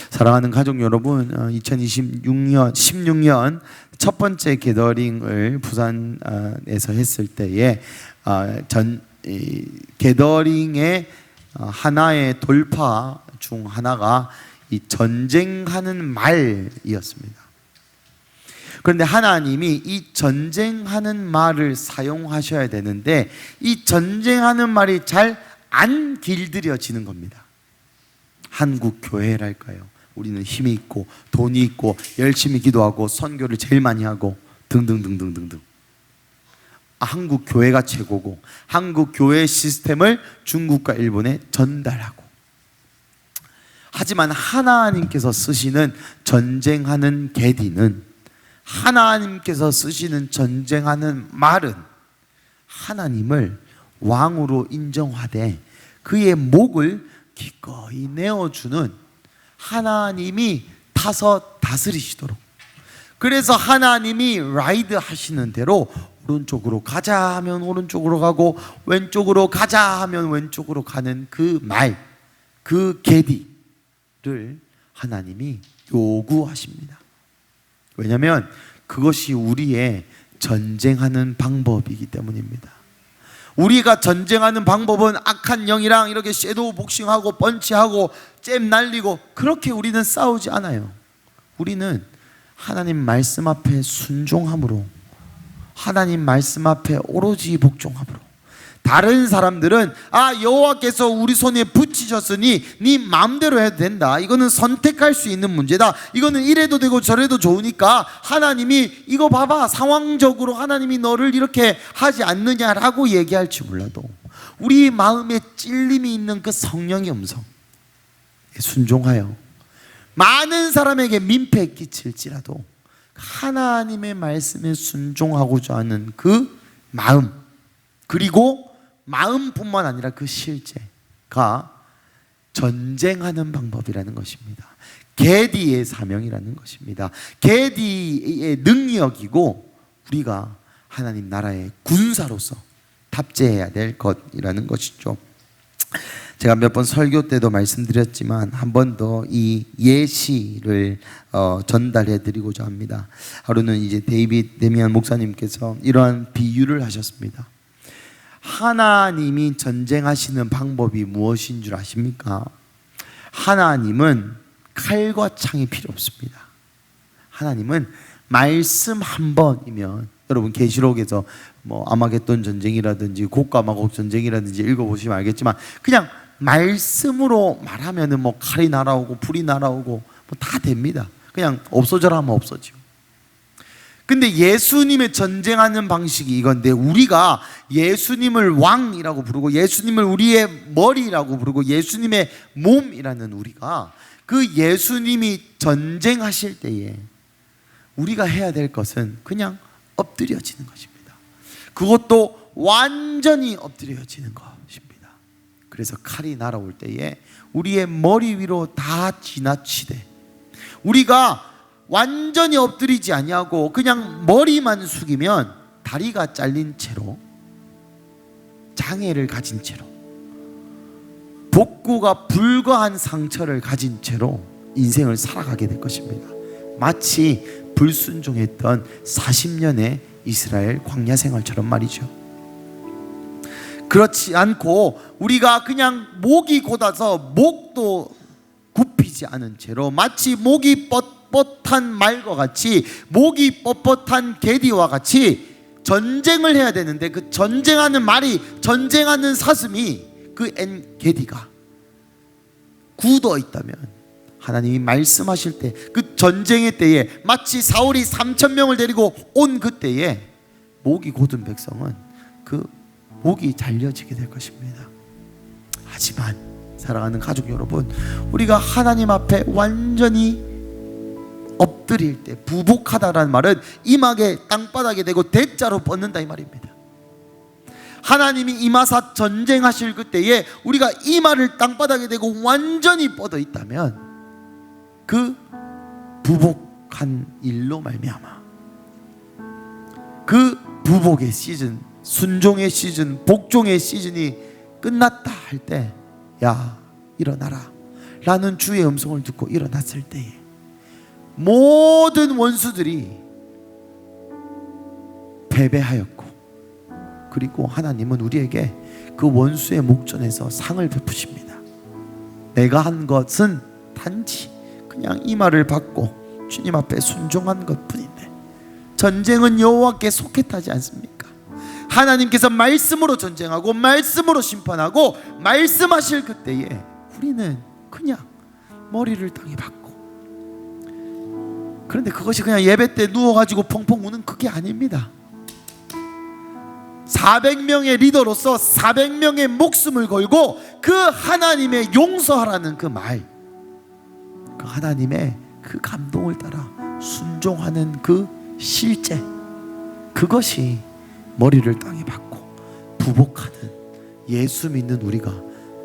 사랑하는 가족 여러분, 16년 첫 번째 게더링을 부산에서 했을 때에 게더링의 하나의 돌파 중 하나가 이 전쟁하는 말이었습니다. 그런데 하나님이 이 전쟁하는 말을 사용하셔야 되는데 이 전쟁하는 말이 잘 안 길들여지는 겁니다. 한국 교회랄까요? 우리는 힘이 있고 돈이 있고 열심히 기도하고 선교를 제일 많이 하고 등등등등등등. 한국 교회가 최고고 한국 교회 시스템을 중국과 일본에 전달하고, 하지만 하나님께서 쓰시는 전쟁하는 게디는, 하나님께서 쓰시는 전쟁하는 말은 하나님을 왕으로 인정하되 그의 목을 기꺼이 내어주는 하나님이 타서 다스리시도록, 그래서 하나님이 라이드 하시는 대로 오른쪽으로 가자 하면 오른쪽으로 가고 왼쪽으로 가자 하면 왼쪽으로 가는 그 말, 그 게디를 하나님이 요구하십니다. 왜냐하면 그것이 우리의 전쟁하는 방법이기 때문입니다. 우리가 전쟁하는 방법은 악한 영이랑 이렇게 섀도우 복싱하고 펀치하고 잼 날리고 그렇게 우리는 싸우지 않아요. 우리는 하나님 말씀 앞에 순종함으로, 하나님 말씀 앞에 오로지 복종함으로. 다른 사람들은 여호와께서 우리 손에 붙이셨으니 네 마음대로 해도 된다, 이거는 선택할 수 있는 문제다, 이거는 이래도 되고 저래도 좋으니까 하나님이 이거 봐봐, 상황적으로 하나님이 너를 이렇게 하지 않느냐라고 얘기할지 몰라도 우리 마음에 찔림이 있는 그 성령의 음성에 순종하여 많은 사람에게 민폐 끼칠지라도 하나님의 말씀에 순종하고자 하는 그 마음, 그리고 마음뿐만 아니라 그 실제가 전쟁하는 방법이라는 것입니다. 게디의 사명이라는 것입니다. 게디의 능력이고 우리가 하나님 나라의 군사로서 탑재해야 될 것이라는 것이죠. 제가 몇 번 설교 때도 말씀드렸지만 한 번 더 이 예시를 전달해 드리고자 합니다. 하루는 이제 데이빗 데미안 목사님께서 이러한 비유를 하셨습니다. 하나님이 전쟁하시는 방법이 무엇인 줄 아십니까? 하나님은 칼과 창이 필요 없습니다. 하나님은 말씀 한 번이면, 여러분 계시록에서 뭐 아마겟돈 전쟁이라든지 곡과 마곡 전쟁이라든지 읽어보시면 알겠지만 그냥 말씀으로 말하면은 뭐 칼이 날아오고 불이 날아오고 뭐 다 됩니다. 그냥 없어져라 하면 없어지고. 근데 예수님의 전쟁하는 방식이 이건데, 우리가 예수님을 왕이라고 부르고 예수님을 우리의 머리라고 부르고 예수님의 몸이라는 우리가, 그 예수님이 전쟁하실 때에 우리가 해야 될 것은 그냥 엎드려지는 것입니다. 그것도 완전히 엎드려지는 것입니다. 그래서 칼이 날아올 때에 우리의 머리 위로 다 지나치되 우리가 완전히 엎드리지 아니하고 그냥 머리만 숙이면 다리가 잘린 채로, 장애를 가진 채로, 복구가 불가한 상처를 가진 채로 인생을 살아가게 될 것입니다. 마치 불순종했던 40년의 이스라엘 광야 생활처럼 말이죠. 그렇지 않고 우리가 그냥 목이 곧아서 목도 굽히지 않은 채로, 마치 목이 뻣뻣한 말과 같이, 목이 뻣뻣한 게디와 같이 전쟁을 해야 되는데, 그 전쟁하는 말이, 전쟁하는 사슴이, 그 엔게디가 굳어 있다면 하나님이 말씀하실 때, 그 전쟁의 때에 마치 사울이 3,000명을 데리고 온 그때에 목이 곧은 백성은 그 목이 잘려지게 될 것입니다. 하지만 사랑하는 가족 여러분, 우리가 하나님 앞에 완전히 엎드릴 때, 부복하다라는 말은 임하게 땅바닥에 대고 대자로 뻗는다 이 말입니다. 하나님이 임하사 전쟁하실 그때에 우리가 이마를 땅바닥에 대고 완전히 뻗어 있다면 그 부복한 일로 말미암아 그 부복의 시즌 순종의 시즌, 복종의 시즌이 끝났다 할 때, 야 일어나라 라는 주의 음성을 듣고 일어났을 때에 모든 원수들이 패배하였고, 그리고 하나님은 우리에게 그 원수의 목전에서 상을 베푸십니다. 내가 한 것은 단지 그냥 이 말을 받고 주님 앞에 순종한 것뿐인데, 전쟁은 여호와께 속했다지 않습니까? 하나님께서 말씀으로 전쟁하고 말씀으로 심판하고 말씀하실 그때에 우리는 그냥 머리를 땅에 박고, 그런데 그것이 그냥 예배 때 누워가지고 펑펑 우는 그게 아닙니다. 400명의 리더로서 400명의 목숨을 걸고 그 하나님의 용서하라는 그 말, 그 하나님의 그 감동을 따라 순종하는 그 실제, 그것이 머리를 땅에 박고 부복하는, 예수 믿는 우리가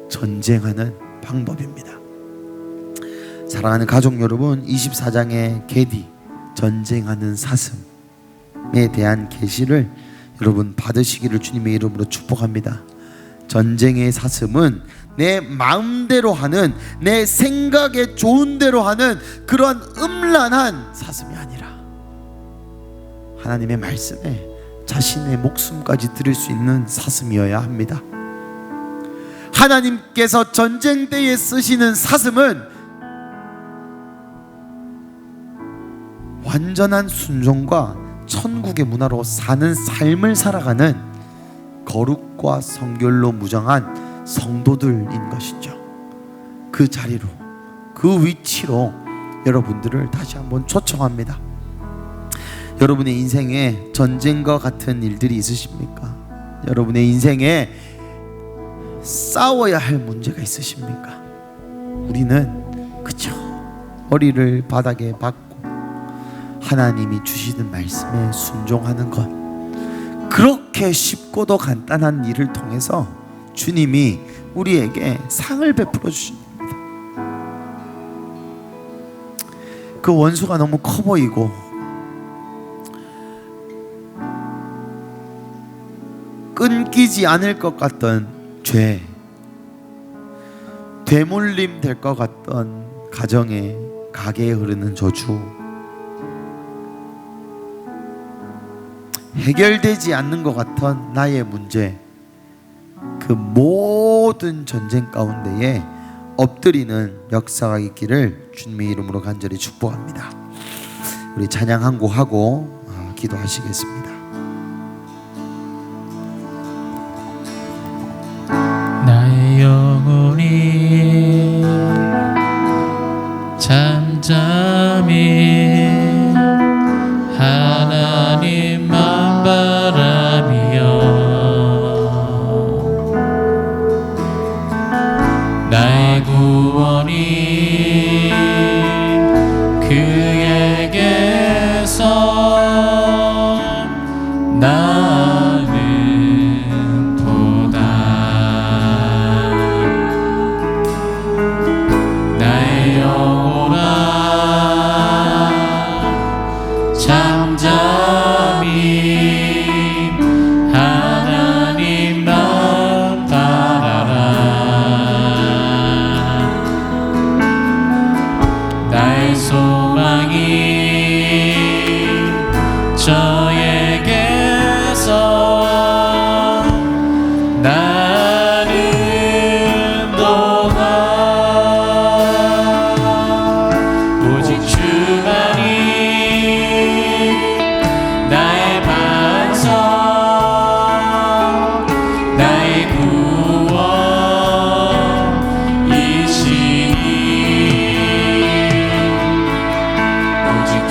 전쟁하는 방법입니다. 사랑하는 가족 여러분, 24장의 계디, 전쟁하는 사슴에 대한 계시를 여러분 받으시기를 주님의 이름으로 축복합니다. 전쟁의 사슴은 내 마음대로 하는, 내 생각에 좋은 대로 하는 그런 음란한 사슴이 아니라 하나님의 말씀에 자신의 목숨까지 드릴 수 있는 사슴이어야 합니다. 하나님께서 전쟁 때에 쓰시는 사슴은 완전한 순종과 천국의 문화로 사는 삶을 살아가는 거룩과 성결로 무장한 성도들인 것이죠. 그 자리로, 그 위치로 여러분들을 다시 한번 초청합니다. 여러분의 인생에 전쟁과 같은 일들이 있으십니까? 여러분의 인생에 싸워야 할 문제가 있으십니까? 우리는 그저 머리를 바닥에 박고 하나님이 주시는 말씀에 순종하는 것, 그렇게 쉽고도 간단한 일을 통해서 주님이 우리에게 상을 베풀어 주십니다. 그 원수가 너무 커 보이고 끊기지 않을 것 같던 죄, 되물림 될 것 같던 가정에, 가게에 흐르는 저주, 해결되지 않는 것 같던 나의 문제, 그 모든 전쟁 가운데에 엎드리는 역사가 있기를 주님의 이름으로 간절히 축복합니다. 우리 찬양 한 곡 하고 기도하시겠습니다. 나의 영혼이 잠잠히 하나님만 바라며 나의 구원이 그에게서 나는 도다. 나의 영혼아 잠잠히 하나님만 바라라. 나의 소망이 저에게서 나는 도다. 오직 주만이 나의 반석, 나의 구원이시니. 오직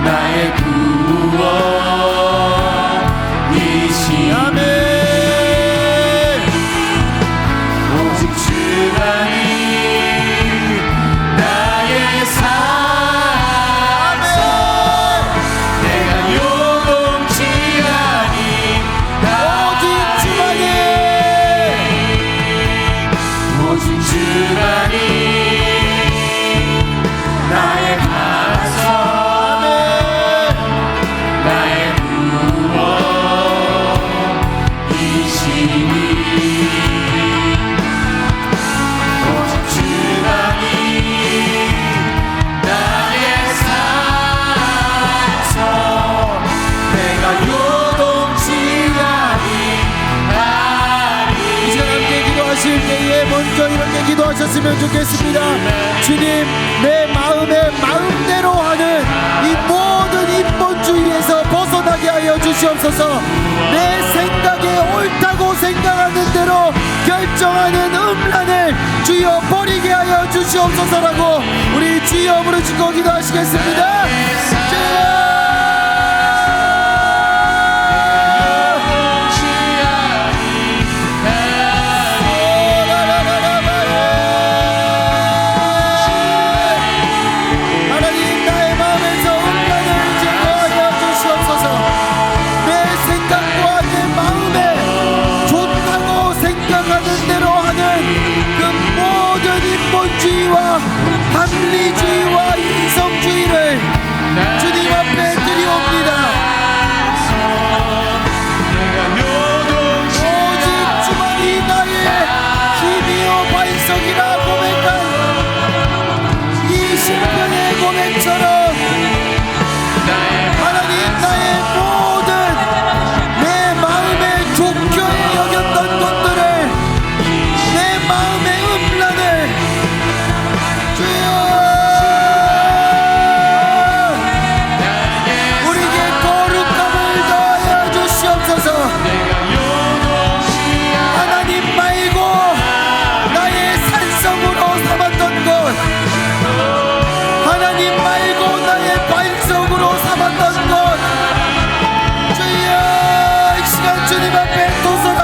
나의 구원이시니 아멘. 오직 주만이 나의 산소 내가 요동치 아니하리 오직 주만이 나의 반석 나의 구원이시니 오직 주만이 나의 산소 내가 요동치 아니하리 이제 함께 기도하실 때에 먼저 이렇게 기도하셨으면 좋겠습니다. 주님, 내 마음에 마음대로 하는 이 모든 인본주의에서 벗어나게 하여 주시옵소서. 내 생각에 옳다고 생각하는 대로 결정하는 음란을 주여 버리게 하여 주시옵소서라고 우리 주여 부르시고 기도하시겠습니다. 주여!